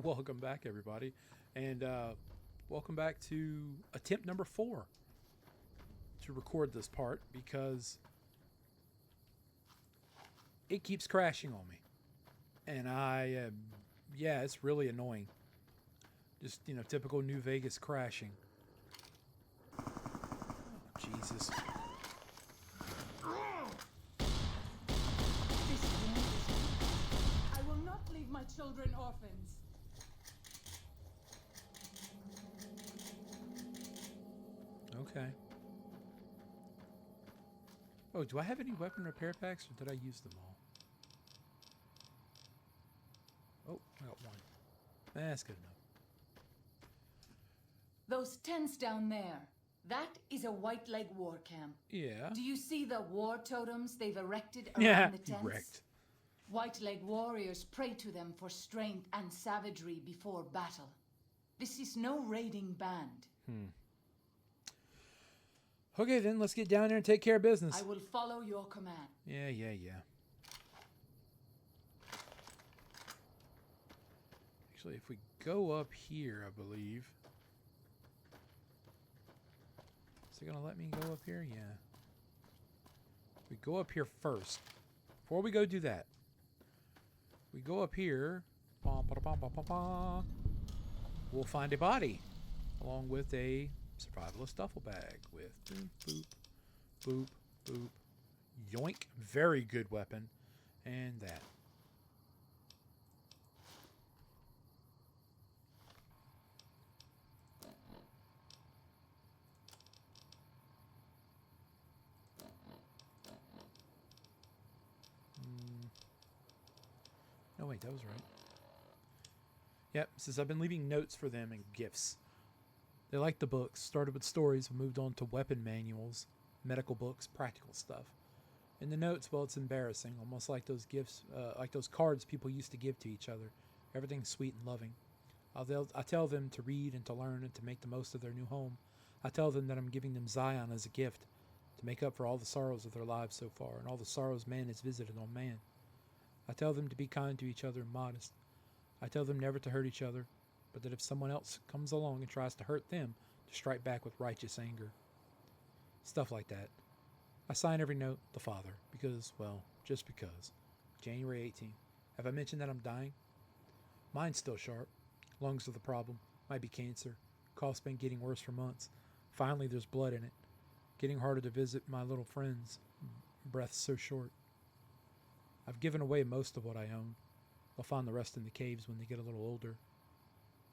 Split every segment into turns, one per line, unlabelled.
Welcome back, everybody, and welcome back to attempt number 4 to record this part because it keeps crashing on me, and yeah, it's really annoying. Just typical New Vegas crashing. Oh, Jesus.
This wind is weak. I will not leave my children orphans.
Okay. Oh, do I have any weapon repair packs, or did I use them all? Oh, I got one. That's good enough.
Those tents down there, that is a White Leg war camp.
Yeah.
Do you see the war totems they've erected around
Yeah,
the tents?
wrecked.
White Leg warriors pray to them for strength and savagery before battle. This is no raiding band.
Okay, then let's get down there and take care of business.
I will follow your command.
Yeah. Actually, if we go up here, I believe. Is it going to let me go up here? Yeah. We go up here first. Before we go do that, we go up here. We'll find a body along with a survivalist duffel bag with boop, boop, boop, yoink. Very good weapon. And that. No, wait, that was right. Yep, says I've been leaving notes for them and gifts. They liked the books, started with stories, and moved on to weapon manuals, medical books, practical stuff. In the notes, well, it's embarrassing, almost like those gifts, like those cards people used to give to each other. Everything's sweet and loving. I tell them to read and to learn and to make the most of their new home. I tell them that I'm giving them Zion as a gift to make up for all the sorrows of their lives so far and all the sorrows man has visited on man. I tell them to be kind to each other and modest. I tell them never to hurt each other, but that if someone else comes along and tries to hurt them, to strike back with righteous anger. Stuff like that. I sign every note, the Father, because, well, just because. January 18th. Have I mentioned that I'm dying? Mine's still sharp. Lungs are the problem. Might be cancer. Cough's been getting worse for months. Finally, there's blood in it. Getting harder to visit my little friends. Breath's so short. I've given away most of what I own. They'll find the rest in the caves when they get a little older.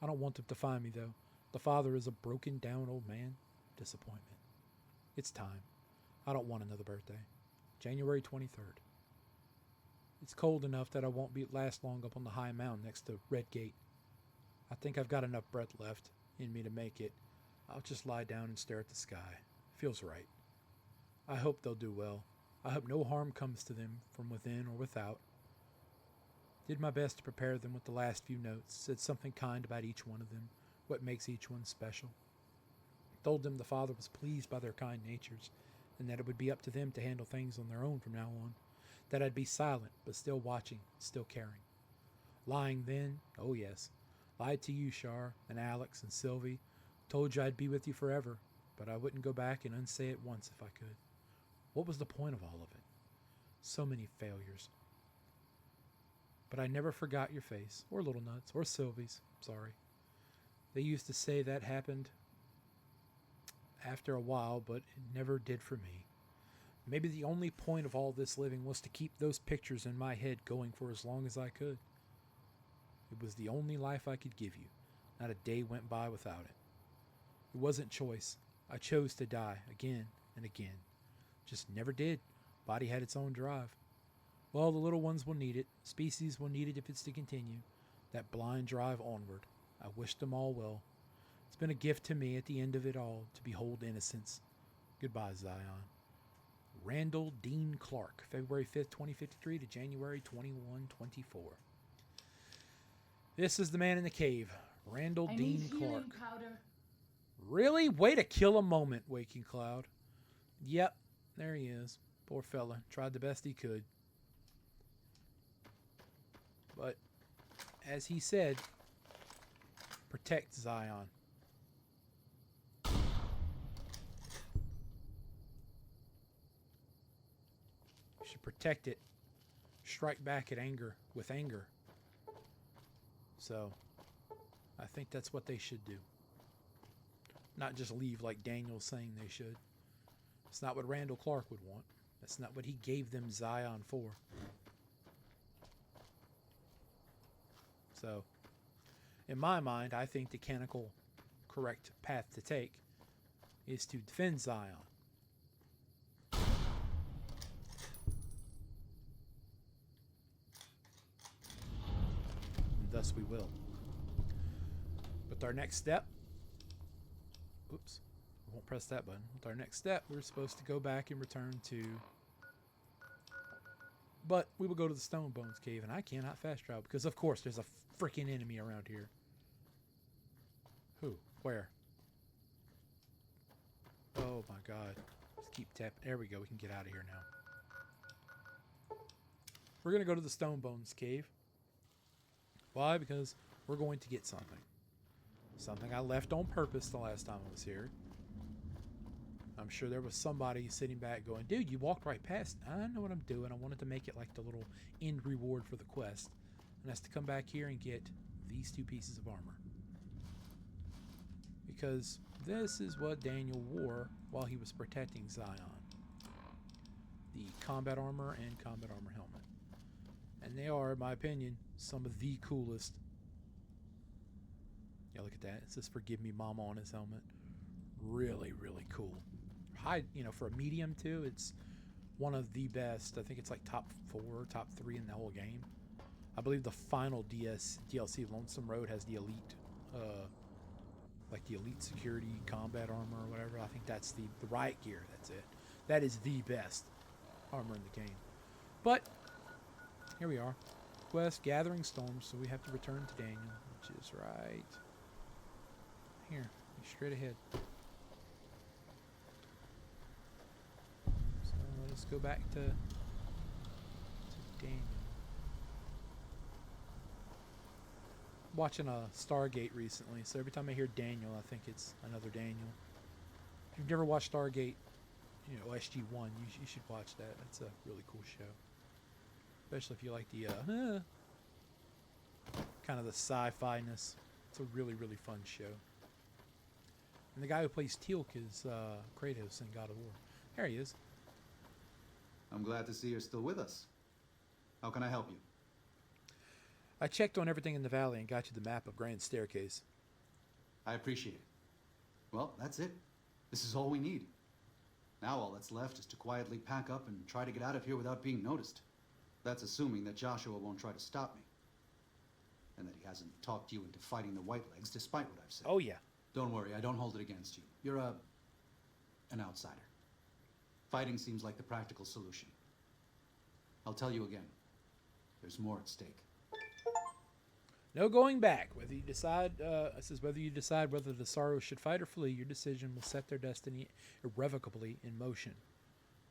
I don't want them to find me, though. The Father is a broken down old man. Disappointment. It's time. I don't want another birthday. January 23rd. It's cold enough that I won't last long up on the high mountain next to Red Gate. I think I've got enough breath left in me to make it. I'll just lie down and stare at the sky. Feels right. I hope they'll do well. I hope no harm comes to them from within or without. Did my best to prepare them with the last few notes, said something kind about each one of them, what makes each one special. Told them the Father was pleased by their kind natures, and that it would be up to them to handle things on their own from now on, that I'd be silent, but still watching, still caring. Lying then, oh yes, lied to you, Shar, and Alex, and Sylvie, told you I'd be with you forever, but I wouldn't go back and unsay it once if I could. What was the point of all of it? So many failures. But I never forgot your face, or Little Nuts, or Sylvie's, sorry. They used to say that happened after a while, but it never did for me. Maybe the only point of all this living was to keep those pictures in my head going for as long as I could. It was the only life I could give you. Not a day went by without it. It wasn't choice. I chose to die again and again. Just never did. Body had its own drive. Well, the little ones will need it. Species will need it if it's to continue. That blind drive onward. I wish them all well. It's been a gift to me at the end of it all to behold innocence. Goodbye, Zion. Randall Dean Clark, February 5th, 2053 to January 2124. This is the man in the cave, Randall
I
Dean
need
Clark.
healing powder.
Really? Way to kill a moment, Waking Cloud. Yep, there he is. Poor fella. Tried the best he could. But, as he said, protect Zion. We should protect it. Strike back at anger with anger. So, I think that's what they should do. Not just leave like Daniel's saying they should. It's not what Randall Clark would want. That's not what he gave them Zion for. So, in my mind, I think the canonical correct path to take is to defend Zion. And thus we will. With our next step, oops, I won't press that button. With our next step, we're supposed to go back and return to, but we will go to the Stone Bones Cave, and I cannot fast travel because, of course, there's a freaking enemy around here. Who? Where? Oh my god. Just keep tapping. There we go. We can get out of here now. We're going to go to the Stone Bones Cave. Why? Because we're going to get something. Something I left on purpose the last time I was here. I'm sure there was somebody sitting back going, dude, you walked right past. I know what I'm doing. I wanted to make it like the little end reward for the quest. And that's to come back here and get these 2 pieces of armor. Because this is what Daniel wore while he was protecting Zion. The combat armor and combat armor helmet. And they are, in my opinion, some of the coolest. Yeah, look at that. It says "Forgive Me, Mama" on his helmet. Really, really cool. High, for a medium too. It's one of the best. I think it's like top 4, top 3 in the whole game. I believe the final DLC Lonesome Road has the elite, like the elite security combat armor or whatever. I think that's the riot gear. That's it. That is the best armor in the game. But here we are. Quest Gathering Storms. So we have to return to Daniel, which is right here. Straight ahead. So let's go back to Daniel. Watching a Stargate recently, so every time I hear Daniel, I think it's another Daniel. If you've never watched Stargate, SG-1, you should watch that. That's a really cool show. Especially if you like the kind of the sci-fi-ness. It's a really, really fun show. And the guy who plays Teal'c is Kratos in God of War. There he is.
I'm glad to see you're still with us. How can I help you?
I checked on everything in the valley and got you the map of Grand Staircase.
I appreciate it. Well, that's it. This is all we need. Now all that's left is to quietly pack up and try to get out of here without being noticed. That's assuming that Joshua won't try to stop me. And that he hasn't talked you into fighting the Whitelegs despite what I've said.
Oh, yeah.
Don't worry, I don't hold it against you. You're an outsider. Fighting seems like the practical solution. I'll tell you again. There's more at stake.
No going back. Whether you decide, it says whether you decide whether the Sorrows should fight or flee, your decision will set their destiny irrevocably in motion.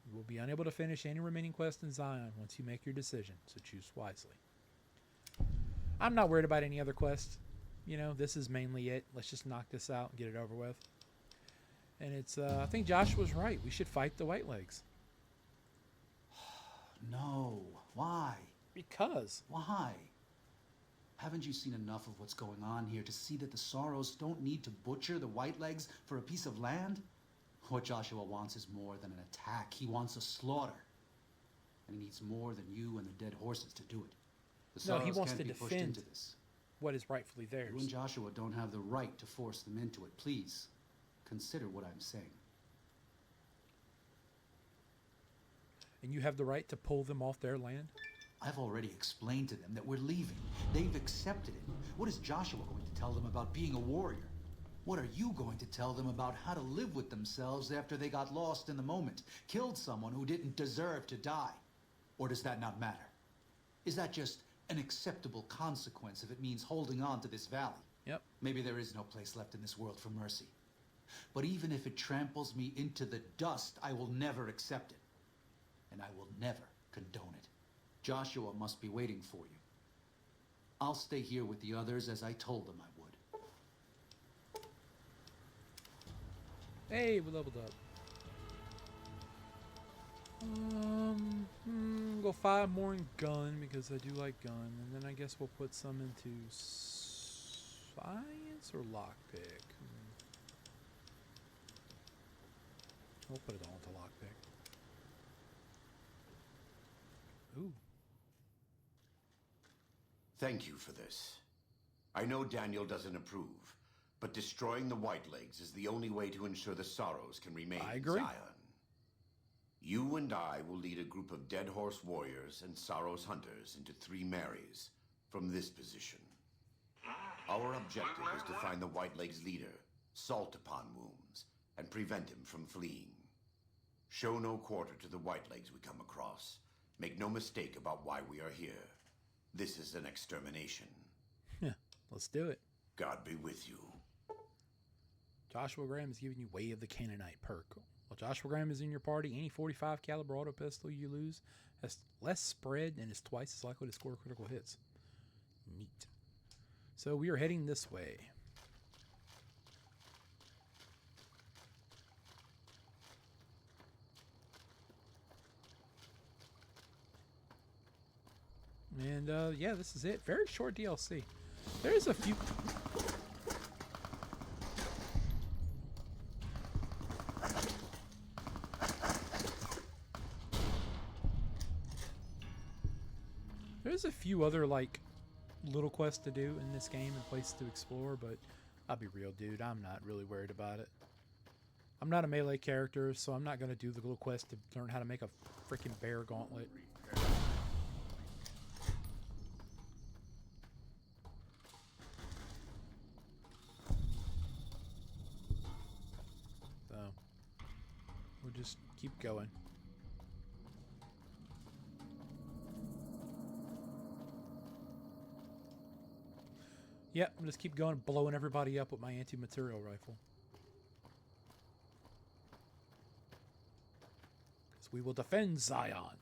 You will be unable to finish any remaining quests in Zion once you make your decision, so choose wisely. I'm not worried about any other quests. This is mainly it. Let's just knock this out and get it over with. And it's, I think Joshua's right. We should fight the Whitelegs.
No. Why?
Because.
Why? Haven't you seen enough of what's going on here to see that the Sorrows don't need to butcher the Whitelegs for a piece of land? What Joshua wants is more than an attack. He wants a slaughter. And he needs more than you and the dead horses to do it. The Sorrows
he wants
can't
to
be pushed
defend
into this.
what is rightfully theirs.
You and Joshua don't have the right to force them into it. Please, consider what I'm saying.
And you have the right to pull them off their land?
I've already explained to them that we're leaving. They've accepted it. What is Joshua going to tell them about being a warrior? What are you going to tell them about how to live with themselves after they got lost in the moment, killed someone who didn't deserve to die? Or does that not matter? Is that just an acceptable consequence if it means holding on to this valley?
Yep.
Maybe there is no place left in this world for mercy. But even if it tramples me into the dust, I will never accept it. And I will never condone it. Joshua must be waiting for you. I'll stay here with the others as I told them I would.
Hey, we leveled up. Go 5 more in gun because I do like gun, and then I guess we'll put some into science or lockpick. We'll put it all into lockpick. Ooh.
Thank you for this. I know Daniel doesn't approve, but destroying the Whitelegs is the only way to ensure the Sorrows can remain
I
in
agree.
Zion. You and I will lead a group of Dead Horse warriors and Sorrows hunters into 3 Marys from this position. Our objective is to find the Whitelegs leader, Salt Upon Wounds, and prevent him from fleeing. Show no quarter to the Whitelegs we come across. Make no mistake about why we are here. This is an extermination.
Yeah, let's do it.
God be with you.
Joshua Graham is giving you Way of the Canaanite perk. While Joshua Graham is in your party, any 45 caliber auto pistol you lose has less spread and is twice as likely to score critical hits. Neat. So we are heading this way. And yeah, this is it. Very short DLC. There's a few. There's a few other like little quests to do in this game and places to explore, but I'll be real, dude. I'm not really worried about it. I'm not a melee character, so I'm not gonna do the little quest to learn how to make a freaking bear gauntlet. So we'll just keep going. Yep, I'm just keep going, blowing everybody up with my anti-material rifle. Because we will defend Zion.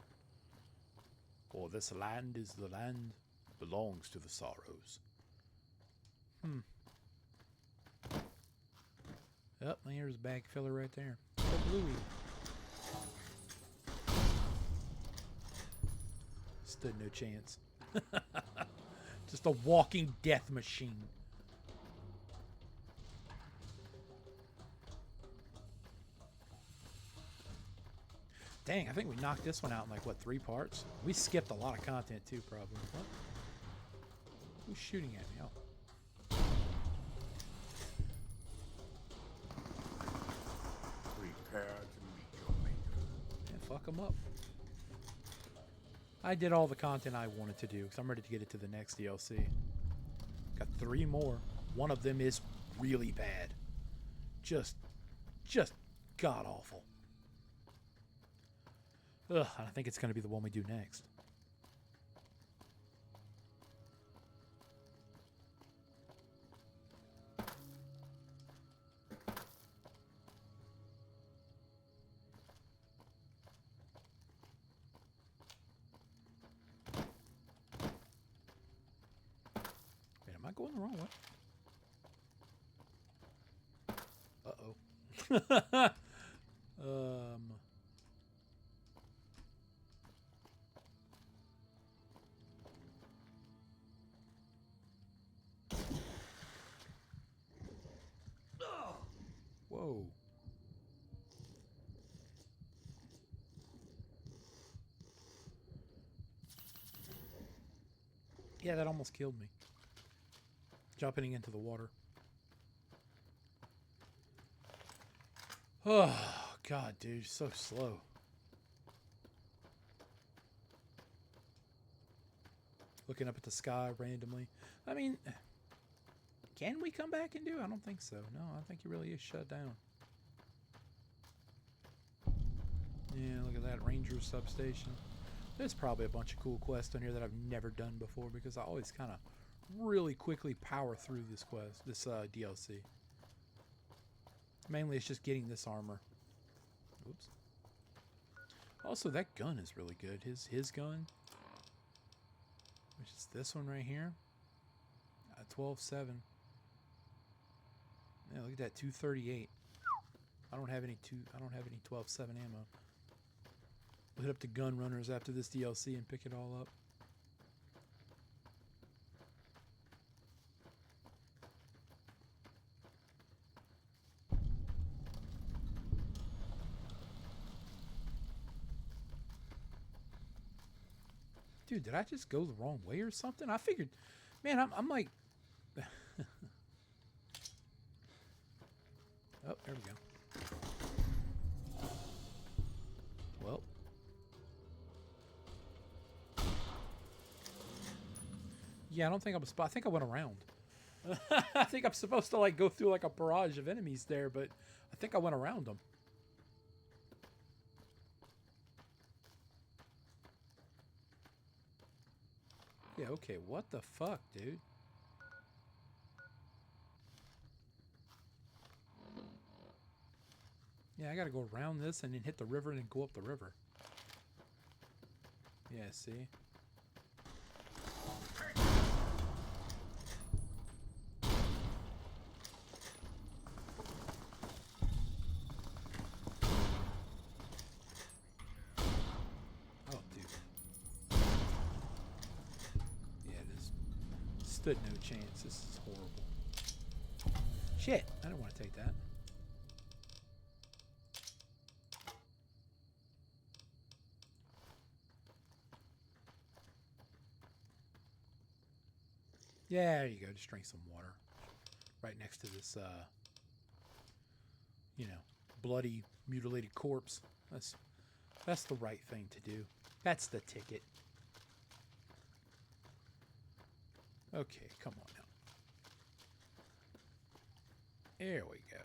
For this land is the land belongs to the Sorrows. Yep, there's a bag filler right there. The Bluey. Stood no chance. Just a walking death machine. Dang, I think we knocked this one out in like, what, 3 parts? We skipped a lot of content too, probably. What? Who's shooting at me? Oh.
Prepare to meet your maker.
Yeah, fuck them up. I did all the content I wanted to do because I'm ready to get it to the next DLC. Got 3 more. One of them is really bad. Just god awful. Ugh, I think it's going to be the one we do next. Wait, am I going the wrong way? Uh-oh. Whoa. Yeah, that almost killed me. Jumping into the water. Oh, God, dude. So slow. Looking up at the sky randomly. I mean, can we come back and do it? I don't think so. No, I think he really is shut down. Yeah, look at that Ranger substation. There's probably a bunch of cool quests on here that I've never done before because I always kind of really quickly power through this quest, this DLC. Mainly it's just getting this armor. Oops. Also, that gun is really good. His gun, which is this one right here. 12.7. Yeah, look at that, 238. I don't have any 12-7 ammo. We'll hit up to Gun Runners after this DLC and pick it all up. Dude, did I just go the wrong way or something? I figured, man, I'm like, oh, there we go. Well, yeah, I don't think I'm. I think I went around. I think I'm supposed to like go through like a barrage of enemies there, but I think I went around them. Yeah, okay, what the fuck, dude? Yeah, I gotta go around this and then hit the river and then go up the river. Yeah, see? Oh, dude. Yeah, this stood no chance. This is horrible. Shit, I don't want to take that. Yeah, there you go. Just drink some water. Right next to this, you know, bloody, mutilated corpse. That's the right thing to do. That's the ticket. Okay, come on now. There we go.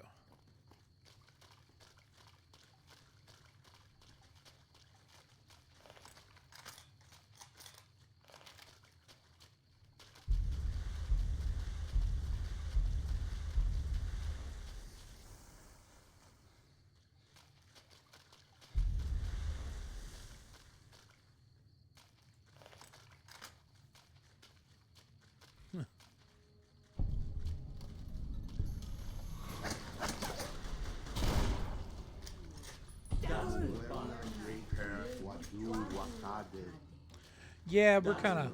Yeah, we're kind of...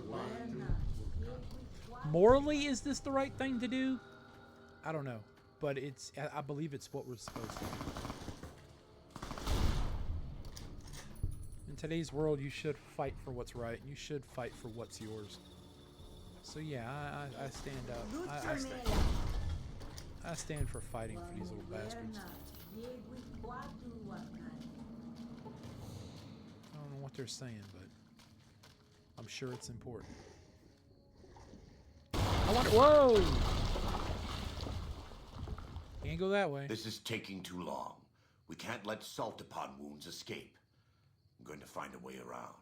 Morally, is this the right thing to do? I don't know. But it's... I believe it's what we're supposed to do. In today's world, you should fight for what's right. You should fight for what's yours. So yeah, I stand up. I stand for fighting for these little bastards. I don't know what they're saying, but I'm sure it's important. I want... Whoa! Can't go that way.
This is taking too long. We can't let salt upon wounds escape. I'm going to find a way around.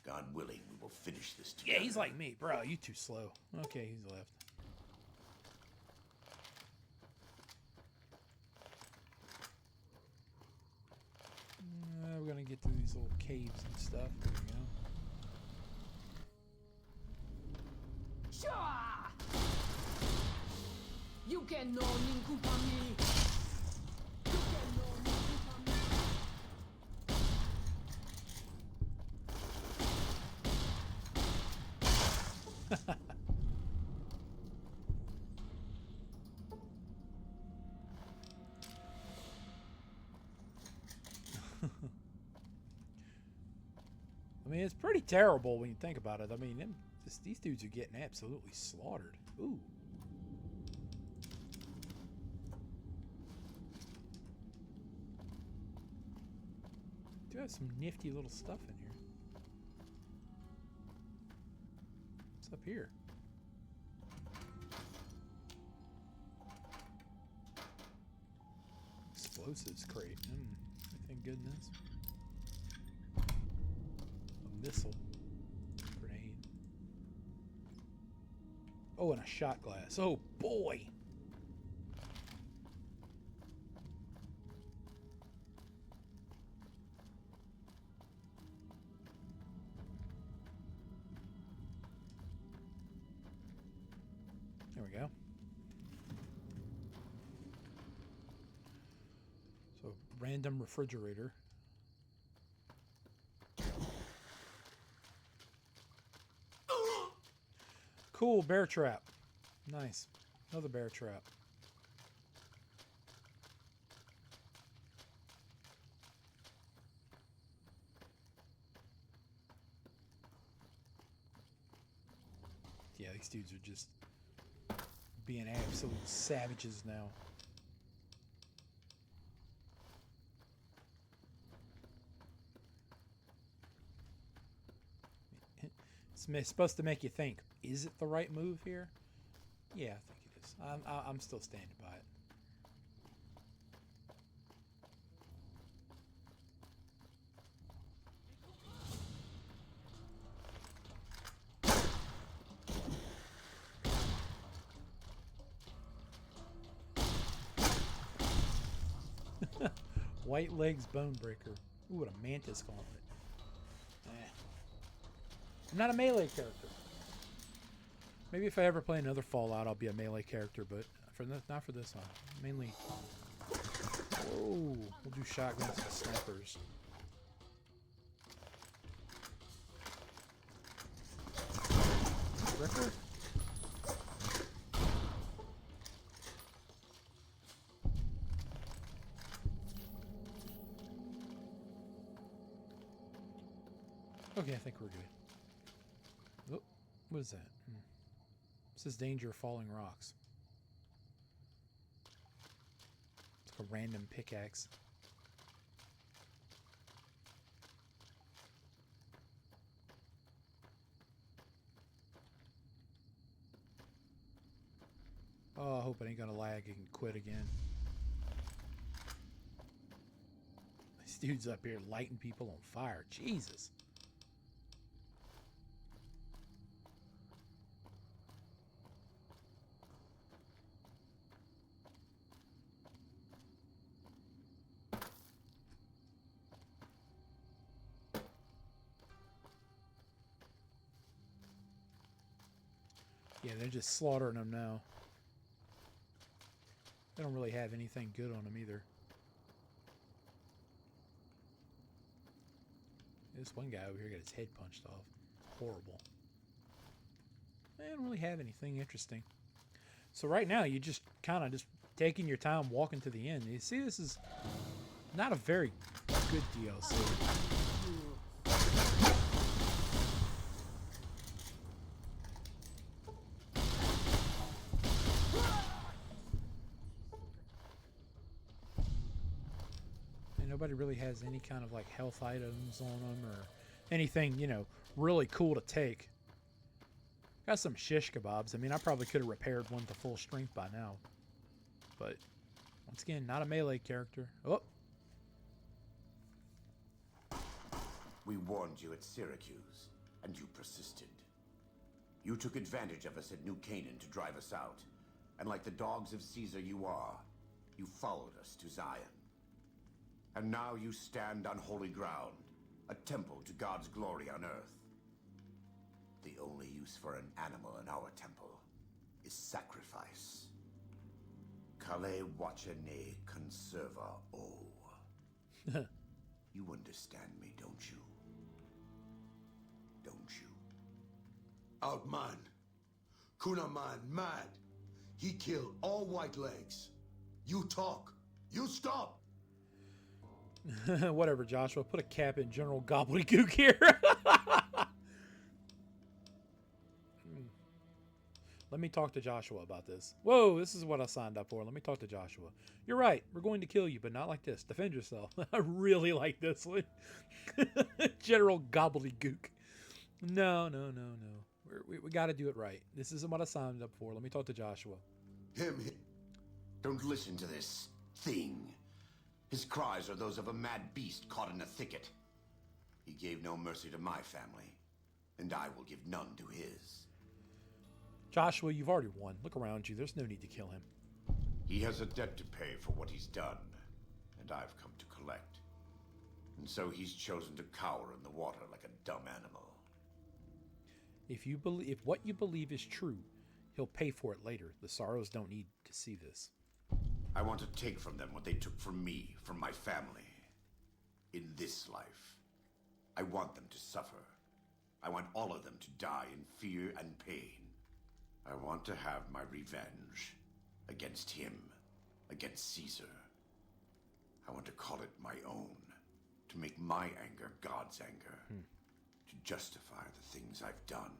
God willing, we will finish this together.
Yeah, he's like me. Bro, you too slow. Okay, he's left. We're gonna get through these little caves and stuff. There we go.
Sure. You can know Ninkupami. You can know Ninkupami.
I mean, it's pretty terrible when you think about it. I mean, these dudes are getting absolutely slaughtered. Ooh. Do have some nifty little stuff in here. What's up here? Explosives crate. Anything good in this? A missile. Grenade. Oh, and a shot glass. Oh, boy. There we go. Random refrigerator. Cool, bear trap. Nice. Another bear trap. Yeah, these dudes are just being absolute savages now. It's supposed to make you think, is it the right move here? Yeah, I think it is. I'm still standing by it. White Legs Bone Breaker. Ooh, what a Mantis Gauntlet. I'm not a melee character. Maybe if I ever play another Fallout, I'll be a melee character, but not for this one. Mainly... Whoa! We'll do shotguns and snipers. Ripper? Okay, I think we're good. Oh, what is that? It says danger of falling rocks. It's like a random pickaxe. Oh, I hope it ain't gonna lag and quit again. This dude's up here lighting people on fire. Jesus. Yeah, they're just slaughtering them now. They don't really have anything good on them either. This one guy over here got his head punched off. Horrible. They don't really have anything interesting. So right now, you're just kind of just taking your time walking to the end. You see, this is not a very good DLC. Nobody really has any kind of like health items on them or anything, you know, really cool to take. Got some shish kebabs. I mean, I probably could have repaired one to full strength by now. But once again, not a melee character. Oh.
We warned you at Syracuse, and you persisted. You took advantage of us at New Canaan to drive us out. And like the dogs of Caesar you are, you followed us to Zion. And now you stand on holy ground, a temple to God's glory on earth. The only use for an animal in our temple is sacrifice. Kale wachene conserva o. You understand me, don't you? Don't you?
Outman. Kunaman mad. He killed all white legs. You talk. You stop.
Whatever, Joshua. Put a cap in General Gobbledygook here. Let me talk to Joshua about this. Whoa, this is what I signed up for. Let me talk to Joshua. You're right. We're going to kill you, but not like this. Defend yourself. I really like this one. General Gobbledygook. No. We got to do it right. This isn't what I signed up for. Let me talk to Joshua.
Him.
Don't listen to this thing. His cries are those of a mad beast caught in a thicket. He gave no mercy to my family, and I will give none to his.
Joshua, you've already won. Look around you. There's no need to kill him.
He has a debt to pay for what he's done, and I've come to collect. And so he's chosen to cower in the water like a dumb animal.
If what you believe is true, he'll pay for it later. The Sorrows don't need to see this.
I want to take from them what they took from me, from my family. in this life. I want them to suffer. I want all of them to die in fear and pain. I want to have my revenge against him, against Caesar. I want to call it my own, to make my anger God's anger, to justify the things I've done.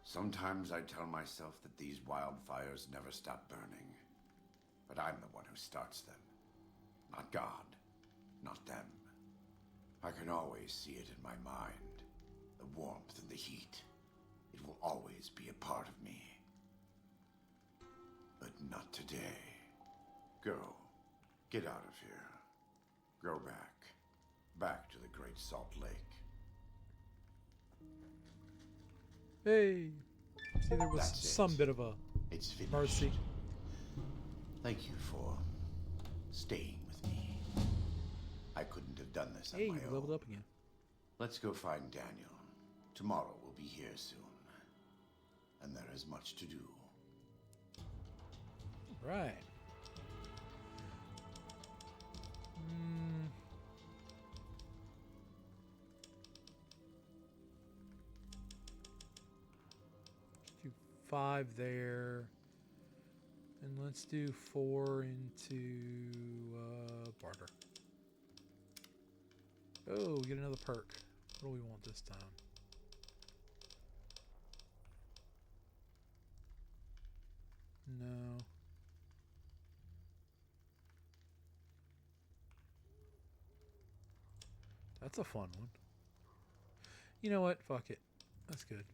Sometimes I tell myself that these wildfires never stop burning, but I'm the one who starts them. Not God, not them. I can always see it in my mind, the warmth and the heat. It will always be a part of me. But not today. Go. Get out of here. Go back. Back to the Great Salt Lake.
Hey. See, there was
That's it.
some bit of a
It's finished.
mercy.
Thank you for staying with me. I couldn't have done this on
Hey,
my
you
own.
leveled up again.
Let's go find Daniel. Tomorrow we'll be here soon. And there is much to do.
Right. Let's do 5 there. And let's do 4 into barter. Oh, we get another perk. What do we want this time? No. That's a fun one. You know what? Fuck it. That's good.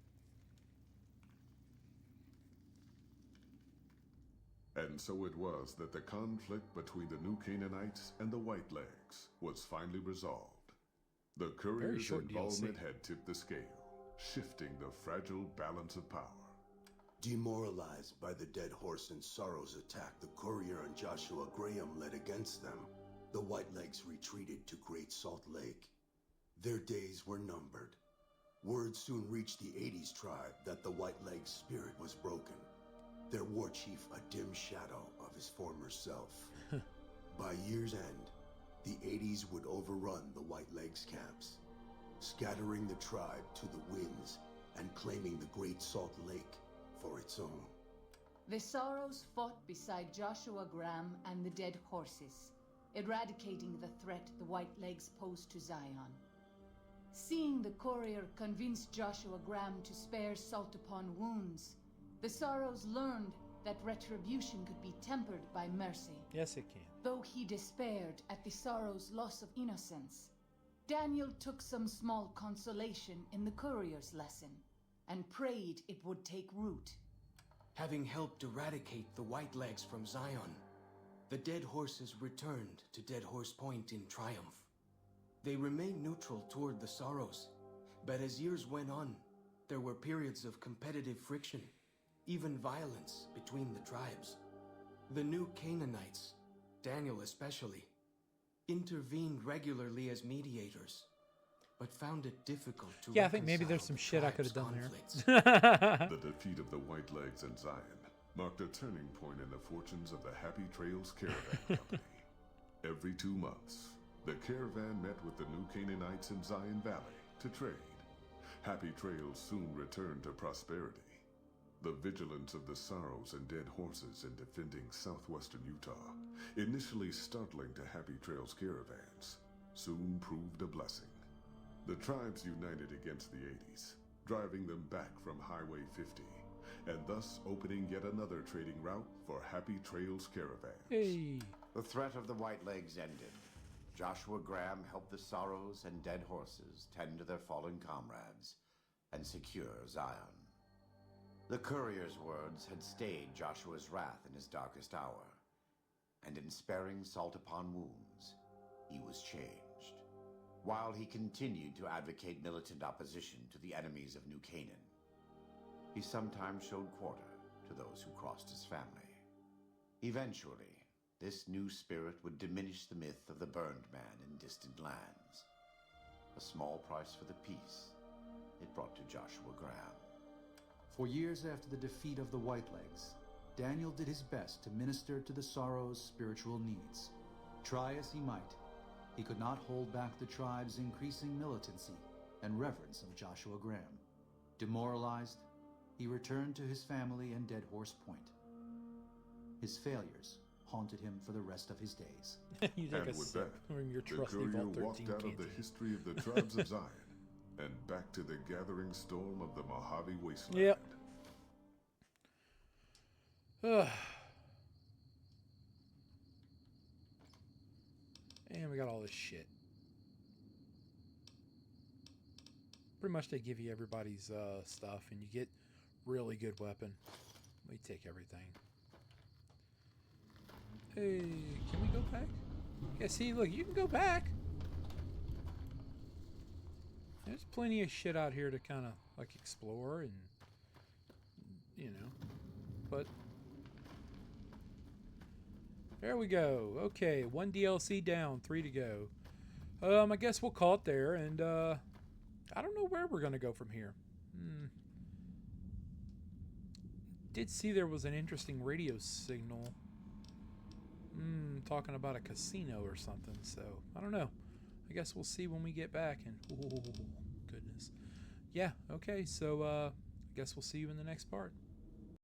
And so it was that the conflict between the New Canaanites and the White Legs was finally resolved. The courier's
short
involvement
DLC.
had tipped the scale, shifting the fragile balance of power.
Demoralized by the Dead Horse and Sorrow's attack the courier and Joshua Graham led against them, the Whitelegs retreated to Great Salt Lake. Their days were numbered. Word soon reached the 80s tribe that the Whitelegs' spirit was broken, their war chief a dim shadow of his former self. By year's end, the 80s would overrun the Whitelegs camps, scattering the tribe to the winds and claiming the Great Salt Lake for its own.
The Sorrows fought beside Joshua Graham and the Dead Horses, eradicating the threat the Whitelegs posed to Zion. Seeing the courier convince Joshua Graham to spare Salt Upon Wounds, the Sorrows learned that retribution could be tempered by mercy.
Yes, it can.
Though he despaired at the Sorrows' loss of innocence, Daniel took some small consolation in the courier's lesson and prayed it would take root.
Having helped eradicate the Whitelegs from Zion, the Dead Horses returned to Dead Horse Point in triumph. They remained neutral toward the Sorrows, but as years went on, there were periods of competitive friction, even violence between the tribes. The New Canaanites, Daniel especially, intervened regularly as mediators, but found it difficult to
Yeah, I think maybe there's
reconcile
some
the
shit I could have
tribes'
done
conflicts.
The defeat of the Whitelegs in Zion marked a turning point in the fortunes of the Happy Trails Caravan Company. Every 2 months, the caravan met with the New Canaanites in Zion Valley to trade. Happy Trails soon returned to prosperity. The vigilance of the Sorrows and Dead Horses in defending southwestern Utah, initially startling to Happy Trails caravans, soon proved a blessing. The tribes united against the 80s, driving them back from Highway 50, and thus opening yet another trading route for Happy Trails caravans.
Hey.
The threat of the Whitelegs ended. Joshua Graham helped the Sorrows and Dead Horses tend to their fallen comrades and secure Zion. The courier's words had stayed Joshua's wrath in his darkest hour, and in sparing Salt Upon Wounds, he was changed. While he continued to advocate militant opposition to the enemies of New Canaan, he sometimes showed quarter to those who crossed his family. Eventually, this new spirit would diminish the myth of the burned man in distant lands. A small price for the peace it brought to Joshua Graham.
For years after the defeat of the Whitelegs, Daniel did his best to minister to the Sorrows' spiritual needs. Try as he might, He could not hold back the tribe's increasing militancy and reverence of Joshua Graham. Demoralized, he returned to his family in Dead Horse Point. His failures haunted him for the rest of his days.
You take
And
a
with
sip
that,
from your
the
trusty
courier
Vault 13
walked out of the
canteen.
history of the tribes of Zion and back to the gathering storm of the Mojave wasteland.
Yep. And we got all this shit. Pretty much they give you everybody's stuff and you get really good weapon. We take everything. Hey, can we go back? Yeah, see, look, you can go back. There's plenty of shit out here to kind of like explore and, you know, but there we go. Okay, 1 DLC down, 3 to go. I guess we'll call it there, and I don't know where we're gonna go from here. Did see there was an interesting radio signal talking about a casino or something, so I don't know. I guess we'll see when we get back. And oh goodness, yeah, okay, so I guess we'll see you in the next part.